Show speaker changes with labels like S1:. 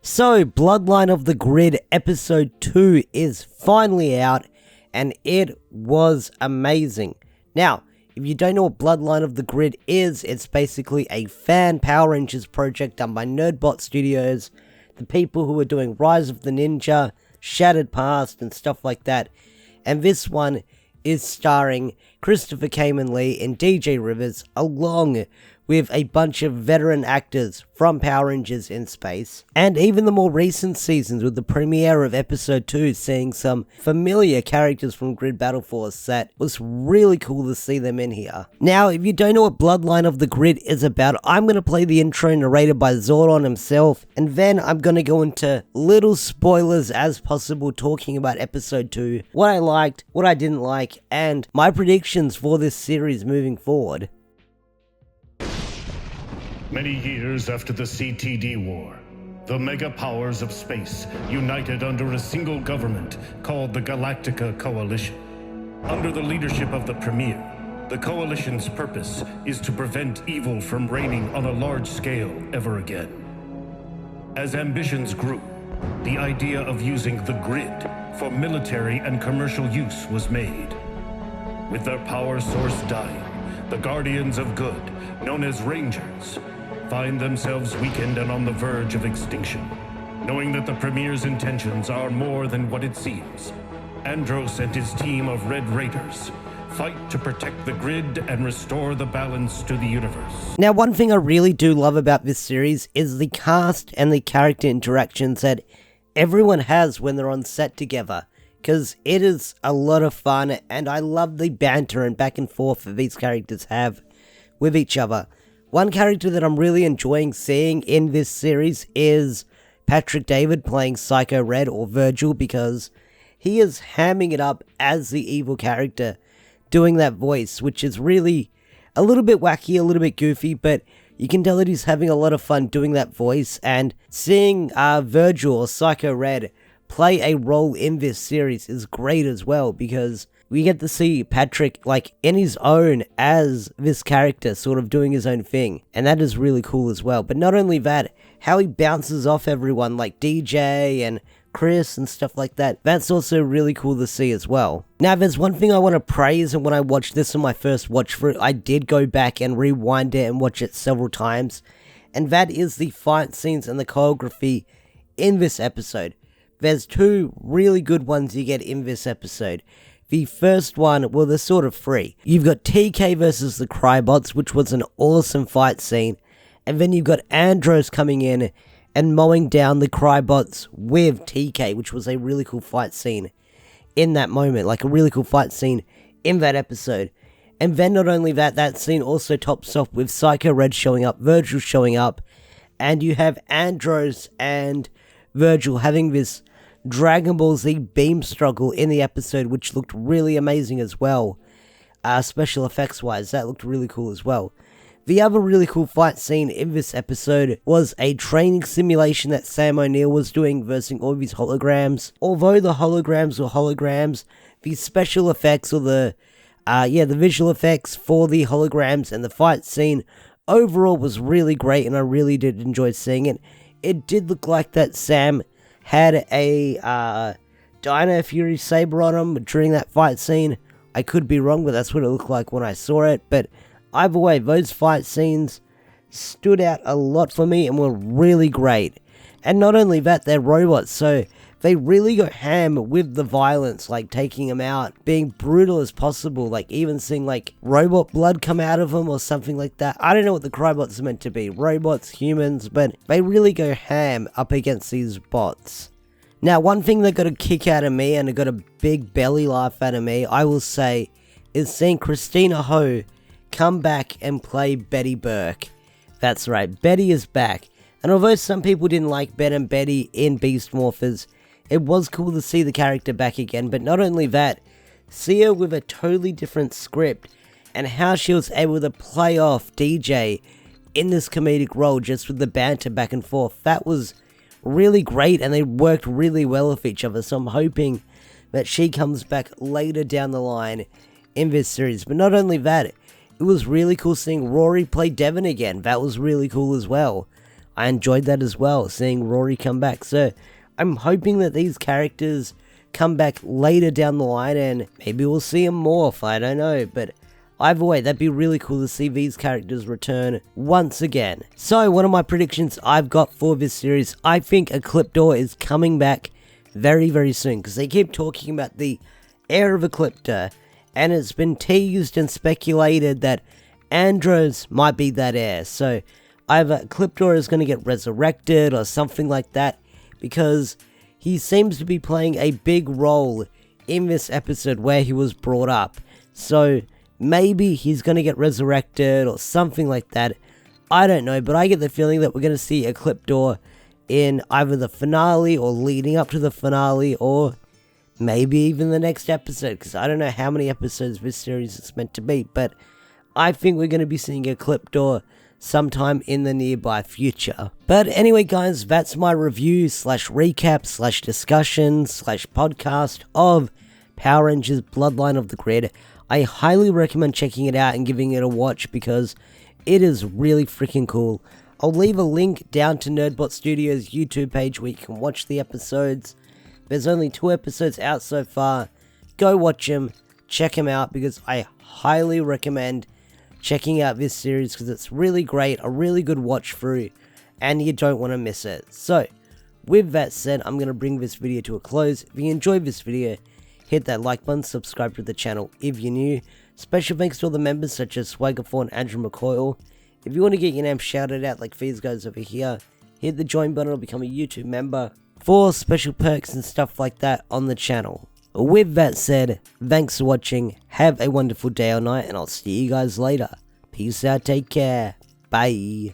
S1: So, Bloodline of the Grid Episode 2 is finally out, and it was amazing. Now, if you don't know what Bloodline of the Grid is, it's basically a fan Power Rangers project done by Nerdbot Studios, the people who are doing Rise of the Ninja, Shattered Past, and stuff like that. And this one is starring Christopher Kamen Lee and DJ Rivers, along with a bunch of veteran actors from Power Rangers in space. And even the more recent seasons, with the premiere of Episode 2 seeing some familiar characters from Grid Battle Force, that was really cool to see them in here. Now, if you don't know what Bloodline of the Grid is about, I'm going to play the intro narrated by Zordon himself, and then I'm going to go into little spoilers as possible, talking about Episode 2, what I liked, what I didn't like, and my predictions for this series moving forward.
S2: Many years after the CTD War, the mega powers of space united under a single government called the Galactica Coalition. Under the leadership of the Premier, the Coalition's purpose is to prevent evil from reigning on a large scale ever again. As ambitions grew, the idea of using the grid for military and commercial use was made. With their power source dying, the Guardians of Good, known as Rangers, find themselves weakened and on the verge of extinction. Knowing that the Premier's intentions are more than what it seems, Andros and his team of Red Raiders fight to protect the grid and restore the balance to the universe.
S1: Now, one thing I really do love about this series is the cast and the character interactions that everyone has when they're on set together, because it is a lot of fun, and I love the banter and back and forth that these characters have with each other. One character that I'm really enjoying seeing in this series is Patrick David playing Psycho Red, or Virgil, because he is hamming it up as the evil character, doing that voice, which is really a little bit wacky, a little bit goofy, but you can tell that he's having a lot of fun doing that voice. And seeing Virgil, or Psycho Red, play a role in this series is great as well, because we get to see Patrick, like, in his own as this character, sort of doing his own thing, and that is really cool as well. But not only that, how he bounces off everyone, like DJ and Chris and stuff like that, that's also really cool to see as well. Now, there's one thing I want to praise, and when I watched this on my first watch for it, I did go back and rewind it and watch it several times, and that is the fight scenes and the choreography in this episode. There's two really good ones you get in this episode. The first one, well, they're sort of free. You've got TK versus the Crybots, which was an awesome fight scene. And then you've got Andros coming in and mowing down the Crybots with TK, which was a really cool fight scene in that moment. Like, a really cool fight scene in that episode. And then not only that, that scene also tops off with Psycho Red showing up, Virgil showing up, and you have Andros and Virgil having this Dragon Ball Z beam struggle in the episode, which looked really amazing as well. Special effects wise, that looked really cool as well. The other really cool fight scene in this episode was a training simulation that Sam O'Neill was doing versus all of his holograms. Although the holograms were holograms, the special effects, or the visual effects for the holograms and the fight scene overall was really great, and I really did enjoy seeing it. It did look like that Sam had a Dino Fury saber on him during that fight scene. I could be wrong, but that's what it looked like when I saw it. But either way, those fight scenes stood out a lot for me and were really great. And not only that, they're robots, so they really go ham with the violence, like taking them out, being brutal as possible, like even seeing like robot blood come out of them or something like that. I don't know what the Crybots are meant to be, robots, humans, but they really go ham up against these bots. Now, one thing that got a kick out of me, and it got a big belly laugh out of me, I will say, is seeing Christina Ho come back and play Betty Burke. That's right, Betty is back. And although some people didn't like Ben and Betty in Beast Morphers, it was cool to see the character back again. But not only that, see her with a totally different script, and how she was able to play off DJ in this comedic role just with the banter back and forth. That was really great, and they worked really well with each other. So I'm hoping that she comes back later down the line in this series. But not only that, it was really cool seeing Rory play Devon again. That was really cool as well. I enjoyed that as well, seeing Rory come back. So I'm hoping that these characters come back later down the line and maybe we'll see them morph, I don't know, but either way, that'd be really cool to see these characters return once again. So one of my predictions I've got for this series, I think Ecliptor is coming back very, very soon, because they keep talking about the heir of Ecliptor, and it's been teased and speculated that Andros might be that heir. So either Ecliptor is going to get resurrected or something like that, because he seems to be playing a big role in this episode where he was brought up. So maybe he's going to get resurrected or something like that. I don't know, but I get the feeling that we're going to see Ecliptor in either the finale or leading up to the finale, or maybe even the next episode, because I don't know how many episodes this series is meant to be, but I think we're going to be seeing Ecliptor sometime in the nearby future. But anyway guys, that's my review slash recap slash discussion slash podcast of Power Rangers Bloodline of the Grid. I highly recommend checking it out and giving it a watch, because it is really freaking cool. I'll leave a link down to Nerdbot Studios' YouTube page where you can watch the episodes. There's only 2 episodes out so far. Go watch them, check them out, because I highly recommend checking out this series, because it's really great, a really good watch through, and you don't want to miss it. So, with that said, I'm going to bring this video to a close. If you enjoyed this video, hit that like button, subscribe to the channel if you're new. Special thanks to all the members such as Swaggerfor and Andrew McCoyle. If you want to get your name shouted out like these guys over here, hit the join button or become a YouTube member for special perks and stuff like that on the channel. With that said, thanks for watching, have a wonderful day or night, and I'll see you guys later. Peace out, take care, bye.